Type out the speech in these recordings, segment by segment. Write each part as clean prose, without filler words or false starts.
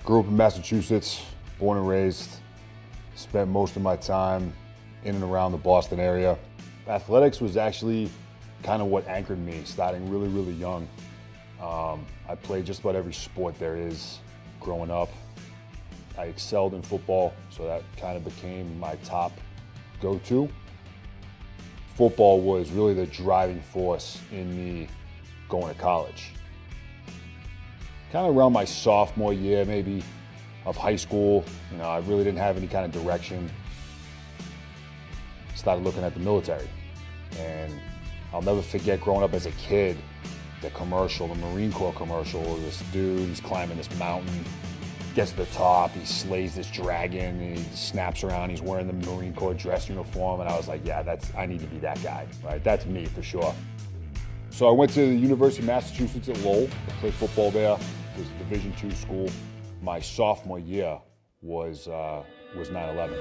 Grew up in Massachusetts, born and raised. Spent most of my time in and around the Boston area. Athletics was actually kind of what anchored me, starting really, really young. I played just about every sport there is growing up. I excelled in football, so that kind of became my top go-to. Football was really the driving force in me going to college. Kind of around my sophomore year, maybe, of high school, I really didn't have any kind of direction. Started looking at the military. And I'll never forget growing up as a kid, the commercial, the Marine Corps commercial, this dude's climbing this mountain, gets to the top, he slays this dragon, and he snaps around, he's wearing the Marine Corps dress uniform, and I was like, yeah, I need to be that guy, right? That's me for sure. So I went to the University of Massachusetts at Lowell, I played football there. It was a Division II school. My sophomore year was 9/11.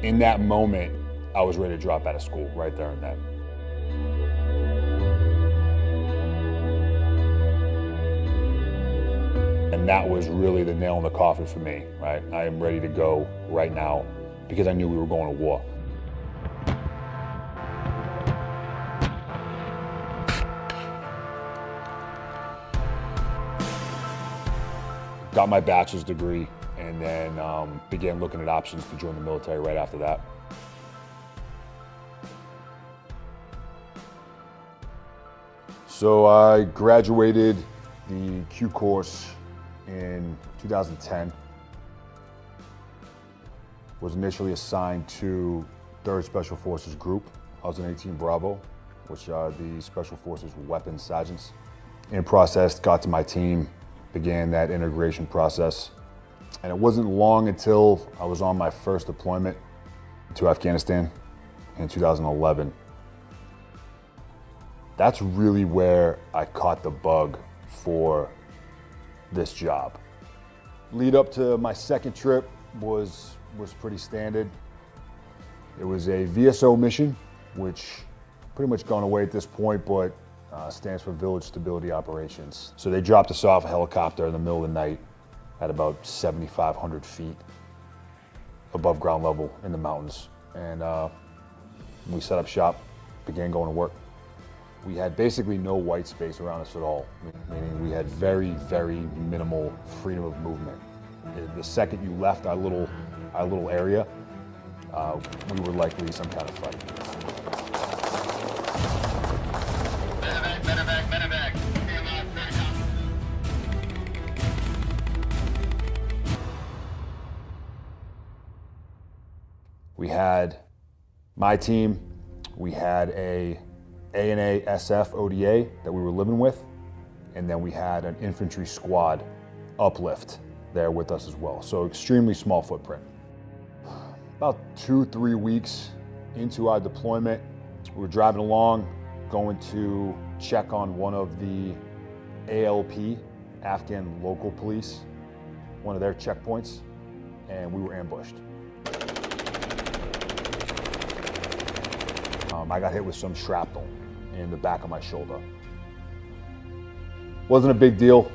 In that moment, I was ready to drop out of school right there and then. And that was really the nail in the coffin for me, right? I am ready to go right now because I knew we were going to war. Got my bachelor's degree and then began looking at options to join the military right after that. So I graduated the Q course in 2010. Was initially assigned to 3rd Special Forces Group. I was in 18 Bravo, which are the Special Forces weapons sergeants. In process, got to my team, began that integration process. And it wasn't long until I was on my first deployment to Afghanistan in 2011. That's really where I caught the bug for this job. Lead up to my second trip was pretty standard. It was a VSO mission, which pretty much gone away at this point, but stands for Village Stability Operations. So they dropped us off a helicopter in the middle of the night at about 7,500 feet above ground level in the mountains. And we set up shop, began going to work. We had basically no white space around us at all, meaning we had very, very minimal freedom of movement. The second you left our little area, we were likely some kind of fight. Medevac. We had my team, we had a ANA SF ODA that we were living with, and then we had an infantry squad uplift there with us as well. So extremely small footprint. About 2-3 weeks into our deployment, we were driving along, going to check on one of the ALP, Afghan local police, one of their checkpoints, and we were ambushed. I got hit with some shrapnel in the back of my shoulder. Wasn't a big deal,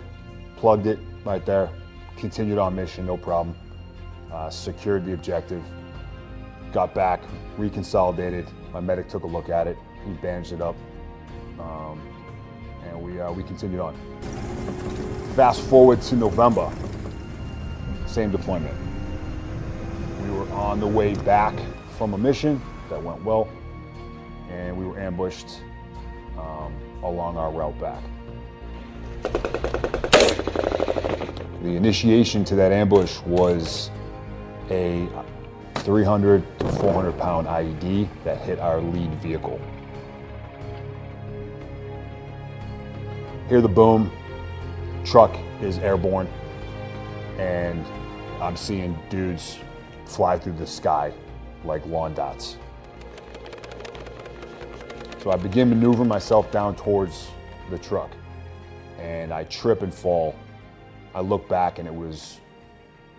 plugged it right there, continued on mission, no problem. Secured the objective, got back, reconsolidated. My medic took a look at it, he bandaged it up, and we continued on. Fast forward to November, same deployment. We were on the way back from a mission that went well, and we were ambushed along our route back. The initiation to that ambush was a 300 to 400 pound IED that hit our lead vehicle. Hear the boom, truck is airborne, and I'm seeing dudes fly through the sky like lawn dots. So I begin maneuvering myself down towards the truck, and I trip and fall. I look back, and it was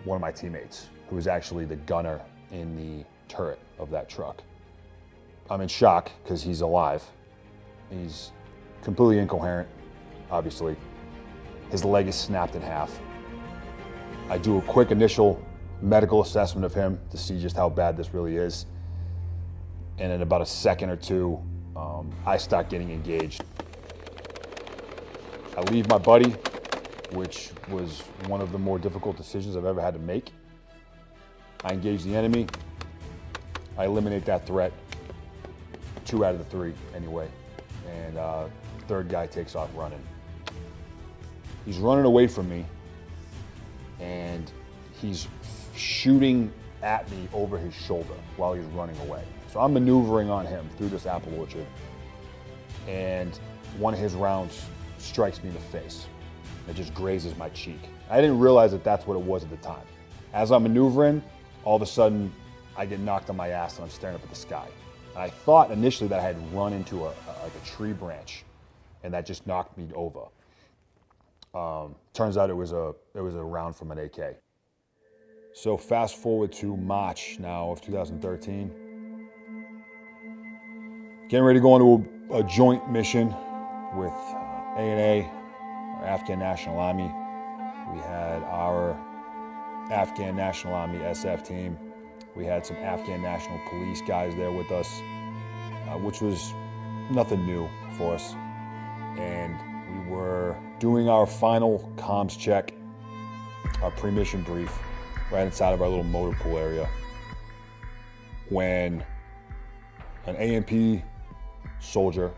one of my teammates who was actually the gunner in the turret of that truck. I'm in shock because he's alive. He's completely incoherent, obviously. His leg is snapped in half. I do a quick initial medical assessment of him to see just how bad this really is. And in about a second or two, I start getting engaged. I leave my buddy, which was one of the more difficult decisions I've ever had to make. I engage the enemy. I eliminate that threat, 2 out of the 3 anyway. And third guy takes off running. He's running away from me, and he's shooting at me over his shoulder while he's running away. So I'm maneuvering on him through this apple orchard, and one of his rounds strikes me in the face. It just grazes my cheek. I didn't realize that that's what it was at the time. As I'm maneuvering, all of a sudden, I get knocked on my ass and I'm staring up at the sky. And I thought initially that I had run into like a tree branch, and that just knocked me over. Turns out it was a round from an AK. So fast forward to March now of 2013. Getting ready to go into a joint mission with A&A, our Afghan National Army. We had our Afghan National Army SF team. We had some Afghan National Police guys there with us, which was nothing new for us. And we were doing our final comms check, our pre-mission brief, right inside of our little motor pool area, when an AMP soldier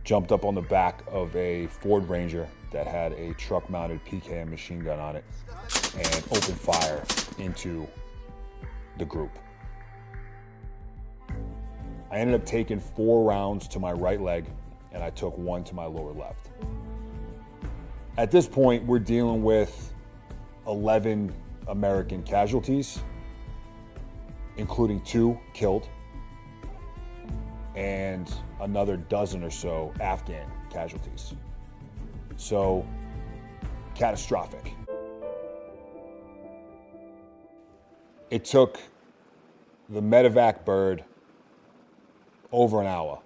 jumped up on the back of a Ford Ranger that had a truck-mounted PKM machine gun on it and opened fire into the group. I ended up taking 4 rounds to my right leg, and I took 1 to my lower left. At this point, we're dealing with 11 American casualties, including 2 killed, and another dozen or so Afghan casualties. So, catastrophic. It took the medevac bird over an hour,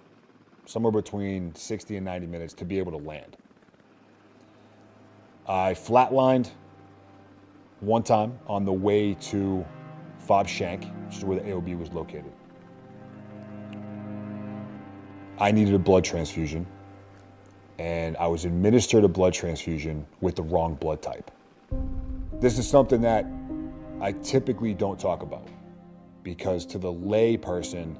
somewhere between 60 and 90 minutes, to be able to land. I flatlined one time on the way to Fob Shank, which is where the AOB was located. I needed a blood transfusion, and I was administered a blood transfusion with the wrong blood type. This is something that I typically don't talk about, because to the lay person,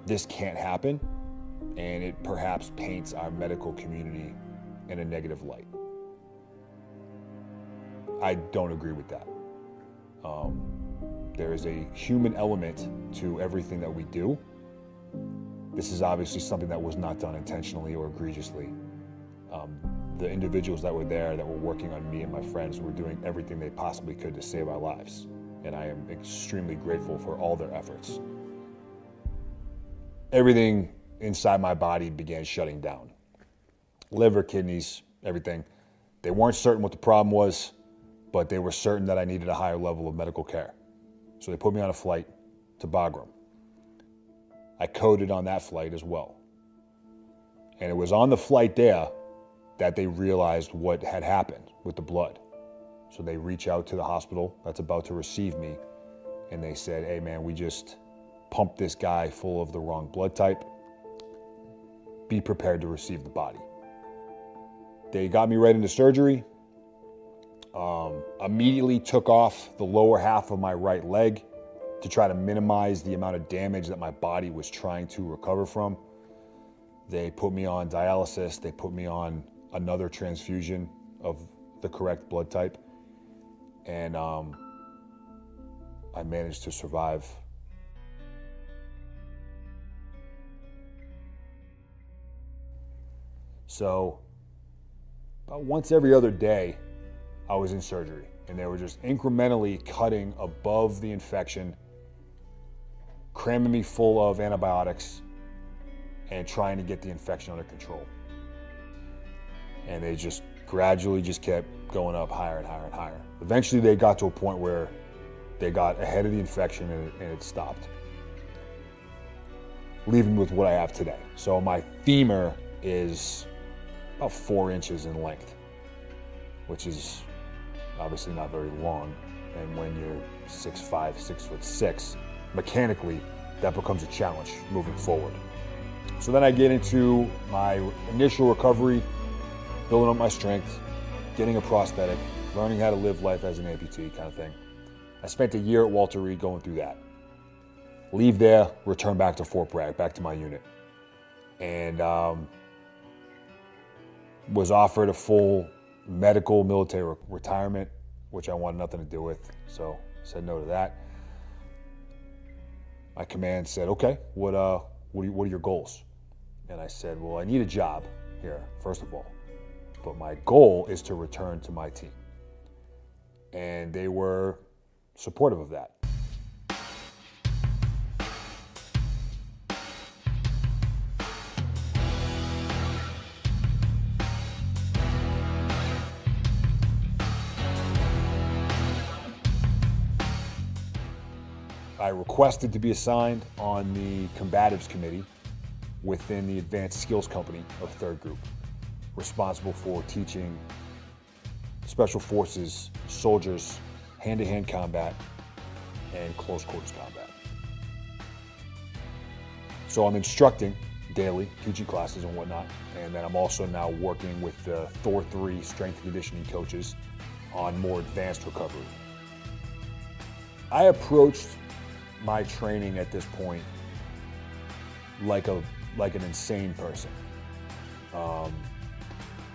this can't happen, and it perhaps paints our medical community in a negative light. I don't agree with that. There is a human element to everything that we do. This is obviously something that was not done intentionally or egregiously. The individuals that were there, that were working on me and my friends, were doing everything they possibly could to save our lives. And I am extremely grateful for all their efforts. Everything inside my body began shutting down. Liver, kidneys, everything. They weren't certain what the problem was, but they were certain that I needed a higher level of medical care. So they put me on a flight to Bagram. I coded on that flight as well. And it was on the flight there that they realized what had happened with the blood. So they reach out to the hospital that's about to receive me, and they said, hey man, we just pumped this guy full of the wrong blood type. Be prepared to receive the body. They got me right into surgery. Immediately took off the lower half of my right leg to try to minimize the amount of damage that my body was trying to recover from. They put me on dialysis. They put me on another transfusion of the correct blood type. And I managed to survive. So about once every other day, I was in surgery, and they were just incrementally cutting above the infection, cramming me full of antibiotics, and trying to get the infection under control. And they just gradually just kept going up higher and higher and higher. Eventually they got to a point where they got ahead of the infection and it stopped. leaving with what I have today. So my femur is about 4 inches in length, which is obviously not very long. And when you're 6'5", 6'6", mechanically, that becomes a challenge moving forward. So then I get into my initial recovery, building up my strength, getting a prosthetic, learning how to live life as an amputee kind of thing. I spent a year at Walter Reed going through that. Leave there, return back to Fort Bragg, back to my unit. And was offered a full medical military retirement, which I wanted nothing to do with, so said no to that. My command said, okay, what are your goals? And I said, well, I need a job here, first of all, but my goal is to return to my team. And they were supportive of that. I requested to be assigned on the combatives committee within the advanced skills company of 3rd Group, responsible for teaching special forces soldiers hand-to-hand combat and close quarters combat. So I'm instructing daily, teaching classes and whatnot, and then I'm also now working with the Thor 3 strength and conditioning coaches on more advanced recovery. I approached my training at this point like an insane person.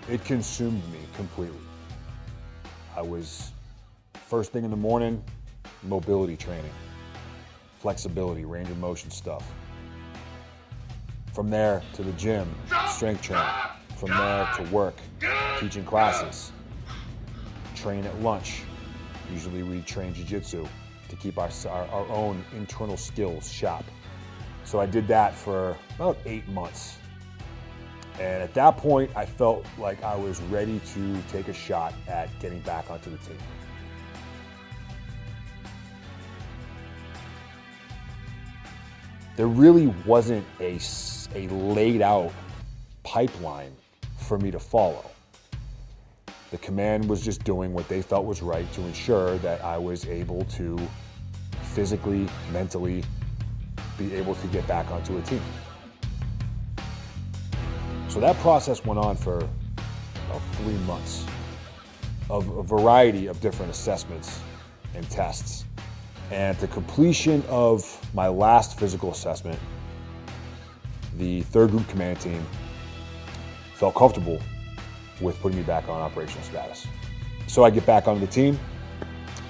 It consumed me completely. I was, first thing in the morning, mobility training, flexibility, range of motion stuff. From there to the gym, strength training. From there to work, teaching classes. Train at lunch. Usually we train jiu-jitsu to keep our own internal skills sharp. So I did that for about 8 months. And at that point, I felt like I was ready to take a shot at getting back onto the team. There really wasn't a laid out pipeline for me to follow. The command was just doing what they felt was right to ensure that I was able to physically, mentally be able to get back onto a team. So that process went on for about 3 months of a variety of different assessments and tests. And at the completion of my last physical assessment, the 3rd Group command team felt comfortable with putting me back on operational status. So I get back onto the team.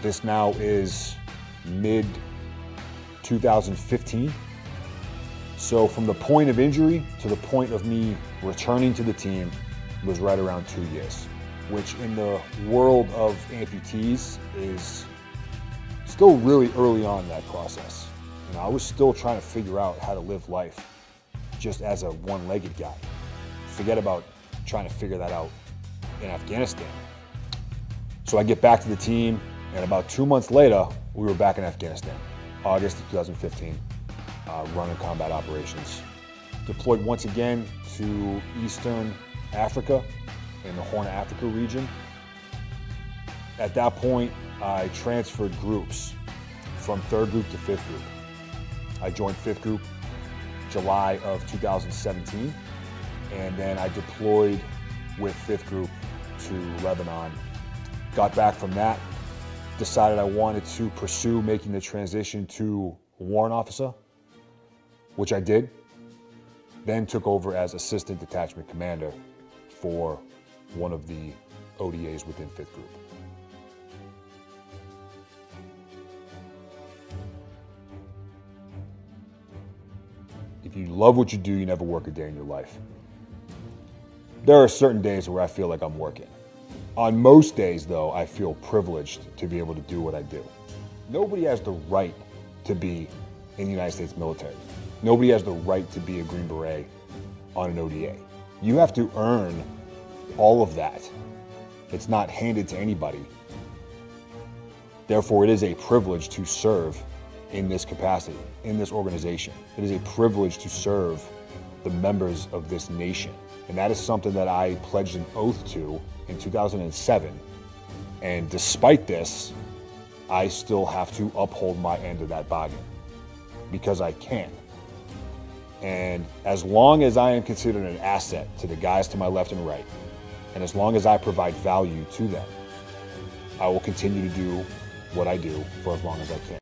This now is mid-2015. So from the point of injury to the point of me returning to the team was right around 2 years, which in the world of amputees is still really early on in that process. You know, I was still trying to figure out how to live life just as a one-legged guy. Forget about trying to figure that out in Afghanistan. So I get back to the team, and about 2 months later, we were back in Afghanistan, August of 2015, running combat operations. Deployed once again to Eastern Africa, in the Horn of Africa region. At that point, I transferred groups from 3rd Group to 5th Group. I joined 5th Group July of 2017, and then I deployed with 5th Group to Lebanon. Got back from that, decided I wanted to pursue making the transition to warrant officer, which I did. Then took over as assistant detachment commander for one of the ODAs within 5th Group. If you love what you do, you never work a day in your life. There are certain days where I feel like I'm working. On most days, though, I feel privileged to be able to do what I do. Nobody has the right to be in the United States military. Nobody has the right to be a Green Beret on an ODA. You have to earn all of that. It's not handed to anybody. Therefore, it is a privilege to serve in this capacity, in this organization. It is a privilege to serve the members of this nation. And that is something that I pledged an oath to in 2007. And despite this, I still have to uphold my end of that bargain because I can. And as long as I am considered an asset to the guys to my left and right, and as long as I provide value to them, I will continue to do what I do for as long as I can.